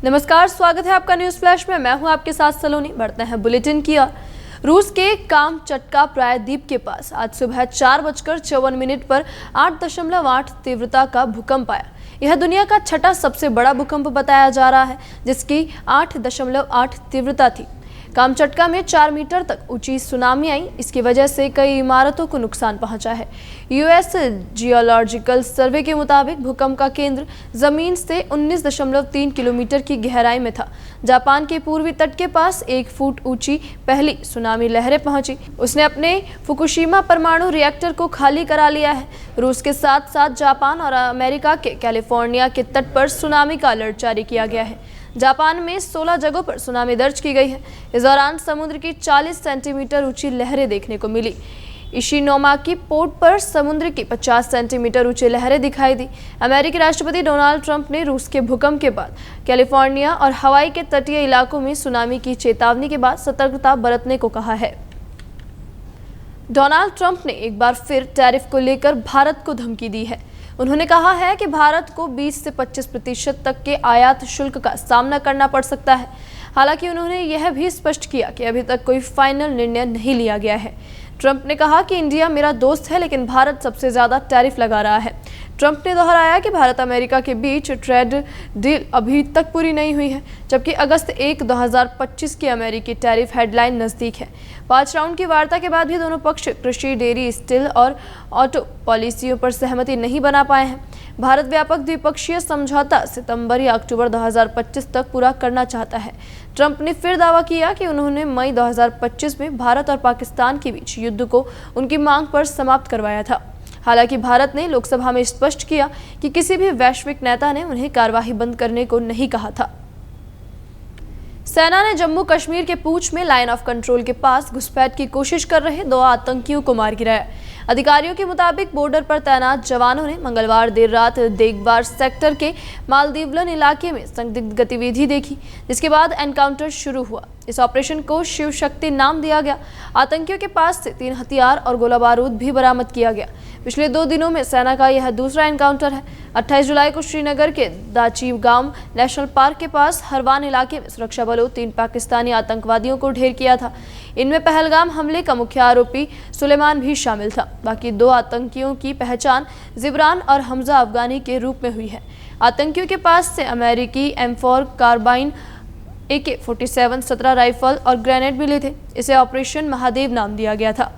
नमस्कार, स्वागत है आपका न्यूज फ्लैश में। मैं हूं आपके साथ सलोनी। बढ़ते हैं बुलेटिन की ओर। रूस के कामचटका प्रायद्वीप के पास आज सुबह 4:54 पर 8.8 तीव्रता का भूकंप आया। यह दुनिया का छठा सबसे बड़ा भूकंप बताया जा रहा है, जिसकी 8.8 तीव्रता थी। कामचटका में 4 मीटर तक ऊंची सुनामी आई। इसकी वजह से कई इमारतों को नुकसान पहुंचा है। यूएस जियोलॉजिकल सर्वे के मुताबिक भूकंप का केंद्र जमीन से 19.3 किलोमीटर की गहराई में था। जापान के पूर्वी तट के पास 1 फुट ऊंची पहली सुनामी लहरें पहुंची। उसने अपने फुकुशिमा परमाणु रिएक्टर को खाली करा लिया है। रूस के साथ साथ जापान और अमेरिका के कैलिफोर्निया के तट पर सुनामी का अलर्ट जारी किया गया है। जापान में 16 जगहों पर सुनामी दर्ज की गई है। इस दौरान समुद्र की 40 सेंटीमीटर ऊंची लहरें देखने को मिली। इशिनोमाकी पोर्ट पर समुद्र की 50 सेंटीमीटर ऊंची लहरें दिखाई दी। अमेरिकी राष्ट्रपति डोनाल्ड ट्रंप ने रूस के भूकंप के बाद कैलिफोर्निया और हवाई के तटीय इलाकों में सुनामी की चेतावनी के बाद सतर्कता बरतने को कहा है। डोनाल्ड ट्रंप ने एक बार फिर टैरिफ को लेकर भारत को धमकी दी है। उन्होंने कहा है कि भारत को 20 से 25% तक के आयात शुल्क का सामना करना पड़ सकता है। हालांकि उन्होंने यह भी स्पष्ट किया कि अभी तक कोई फाइनल निर्णय नहीं लिया गया है। ट्रंप ने कहा कि इंडिया मेरा दोस्त है, लेकिन भारत सबसे ज्यादा टैरिफ लगा रहा है। ट्रंप ने दोहराया कि भारत अमेरिका के बीच ट्रेड डील अभी तक पूरी नहीं हुई है, जबकि अगस्त 1, 2025 की अमेरिकी टैरिफ हेडलाइन नजदीक है। 5 राउंड की वार्ता के बाद भी दोनों पक्ष कृषि, डेयरी, स्टील और ऑटो पॉलिसियों पर सहमति नहीं बना पाए हैं। भारत व्यापक द्विपक्षीय समझौता सितंबर या अक्टूबर 2025 तक पूरा करना चाहता है। ट्रंप ने फिर दावा किया कि उन्होंने मई 2025 में भारत और पाकिस्तान के बीच युद्ध को उनकी मांग पर समाप्त करवाया था। हालांकि भारत ने लोकसभा में स्पष्ट किया कि किसी भी वैश्विक नेता ने उन्हें कार्यवाही बंद करने को नहीं कहा था। सेना ने जम्मू कश्मीर के पूंछ में लाइन ऑफ कंट्रोल के पास घुसपैठ की कोशिश कर रहे 2 आतंकियों को मार गिराया। अधिकारियों के मुताबिक बॉर्डर पर तैनात जवानों ने मंगलवार देर रात देगवार सेक्टर के मालदीवलन इलाके में संदिग्ध गतिविधि देखी, जिसके बाद एनकाउंटर शुरू हुआ। इस ऑपरेशन को शिव शक्ति नाम दिया गया। आतंकियों के पास से 3 हथियार और गोला बारूद भी बरामद किया गया। पिछले 2 दिनों में सेना का यह दूसरा एनकाउंटर है। 28 जुलाई को श्रीनगर के दाचीगांव नेशनल पार्क के पास हरवान इलाके में सुरक्षा बलों 3 पाकिस्तानी आतंकवादियों को ढेर किया था। इनमें पहलगाम हमले का मुख्य आरोपी सुलेमान भी शामिल था। बाकी 2 आतंकियों की पहचान जिब्रान और हमजा अफगानी के रूप में हुई है। आतंकियों के पास से अमेरिकी M4 कार्बाइन, AK-47 17 राइफल और ग्रेनेड मिले थे। इसे ऑपरेशन महादेव नाम दिया गया था।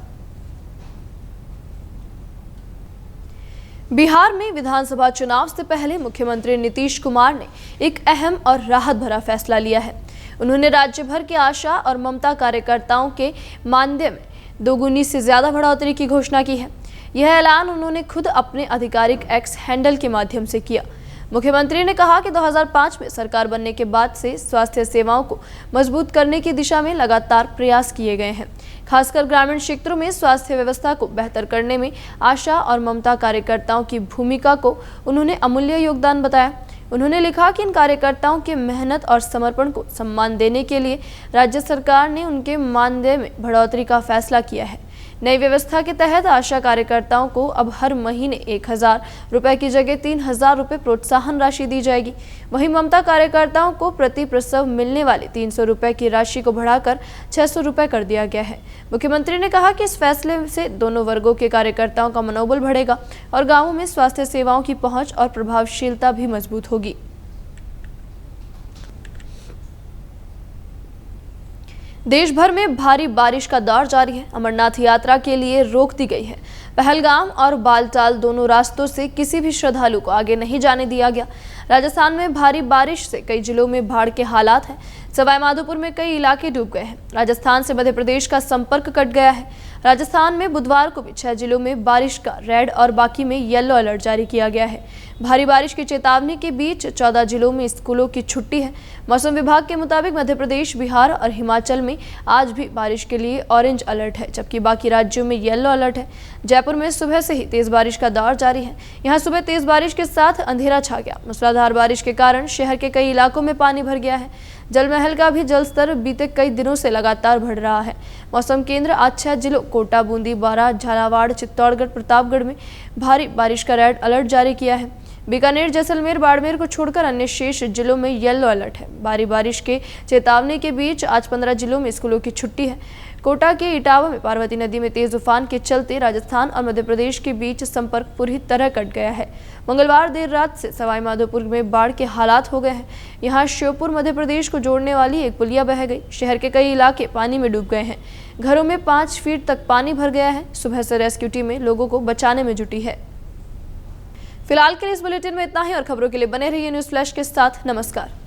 बिहार में विधानसभा चुनाव से पहले मुख्यमंत्री नीतीश कुमार ने एक अहम और राहत भरा फैसला लिया है। उन्होंने राज्य भर के आशा और ममता कार्यकर्ताओं के मानदेय में 2 गुनी से ज्यादा बढ़ोतरी की घोषणा की है। यह ऐलान उन्होंने खुद अपने आधिकारिक एक्स हैंडल के माध्यम से किया। मुख्यमंत्री ने कहा कि 2005 में सरकार बनने के बाद से स्वास्थ्य सेवाओं को मजबूत करने की दिशा में लगातार प्रयास किए गए हैं। खासकर ग्रामीण क्षेत्रों में स्वास्थ्य व्यवस्था को बेहतर करने में आशा और ममता कार्यकर्ताओं की भूमिका को उन्होंने अमूल्य योगदान बताया। उन्होंने लिखा कि इन कार्यकर्ताओं के मेहनत और समर्पण को सम्मान देने के लिए राज्य सरकार ने उनके मानदेय में बढ़ोतरी का फैसला किया है। नई व्यवस्था के तहत आशा कार्यकर्ताओं को अब हर महीने 1000 रुपए की जगह 3000 रुपए प्रोत्साहन राशि दी जाएगी। वहीं ममता कार्यकर्ताओं को प्रति प्रसव मिलने वाले 300 रुपए की राशि को बढ़ाकर 600 रुपए कर दिया गया है। मुख्यमंत्री ने कहा कि इस फैसले से दोनों वर्गों के कार्यकर्ताओं का मनोबल बढ़ेगा और गांवों में स्वास्थ्य सेवाओं की पहुंच और प्रभावशीलता भी मजबूत होगी। देश भर में भारी बारिश का दौर जारी है। अमरनाथ यात्रा के लिए रोक दी गई है। पहलगाम और बालटाल दोनों रास्तों से किसी भी श्रद्धालु को आगे नहीं जाने दिया गया। राजस्थान में भारी बारिश से कई जिलों में बाढ़ के हालात हैं। सवाई माधोपुर में कई इलाके डूब गए हैं। राजस्थान से मध्य प्रदेश का संपर्क कट गया है। राजस्थान में बुधवार को भी 6 जिलों में बारिश का रेड और बाकी में येलो अलर्ट जारी किया गया है। भारी बारिश की चेतावनी के बीच 14 जिलों में स्कूलों की छुट्टी है। मौसम विभाग के मुताबिक मध्य प्रदेश, बिहार और हिमाचल में आज भी बारिश के लिए ऑरेंज अलर्ट है, जबकि बाकी राज्यों में येलो अलर्ट है। जयपुर में सुबह से ही तेज बारिश का दौर जारी है। यहाँ सुबह तेज बारिश के साथ अंधेरा छा गया। मूसलाधार बारिश के कारण शहर के कई इलाकों में पानी भर गया है। जलमहल का भी जलस्तर बीते कई दिनों से लगातार बढ़ रहा है। मौसम केंद्र आज 6 जिलों कोटा, बूंदी, बारां, झालावाड़, चित्तौड़गढ़, प्रतापगढ़ में भारी बारिश का रेड अलर्ट जारी किया है। बीकानेर, जैसलमेर, बाड़मेर को छोड़कर अन्य शेष जिलों में येलो अलर्ट है। भारी बारिश के चेतावनी के बीच आज 15 जिलों में स्कूलों की छुट्टी है। कोटा के इटावा में पार्वती नदी में तेज तूफान के चलते राजस्थान और मध्य प्रदेश के बीच संपर्क पूरी तरह कट गया है। मंगलवार देर रात से सवाई माधोपुर में बाढ़ के हालात हो गए हैं। यहाँ श्योपुर मध्य प्रदेश को जोड़ने वाली एक पुलिया बह गई। शहर के कई इलाके पानी में डूब गए हैं। घरों में 5 फीट तक पानी भर गया है। सुबह से रेस्क्यू टीमें लोगों को बचाने में जुटी है। फिलहाल के लिए इस बुलेटिन में इतना ही और खबरों के लिए बने रहिए न्यूज़ फ्लैश के साथ। नमस्कार।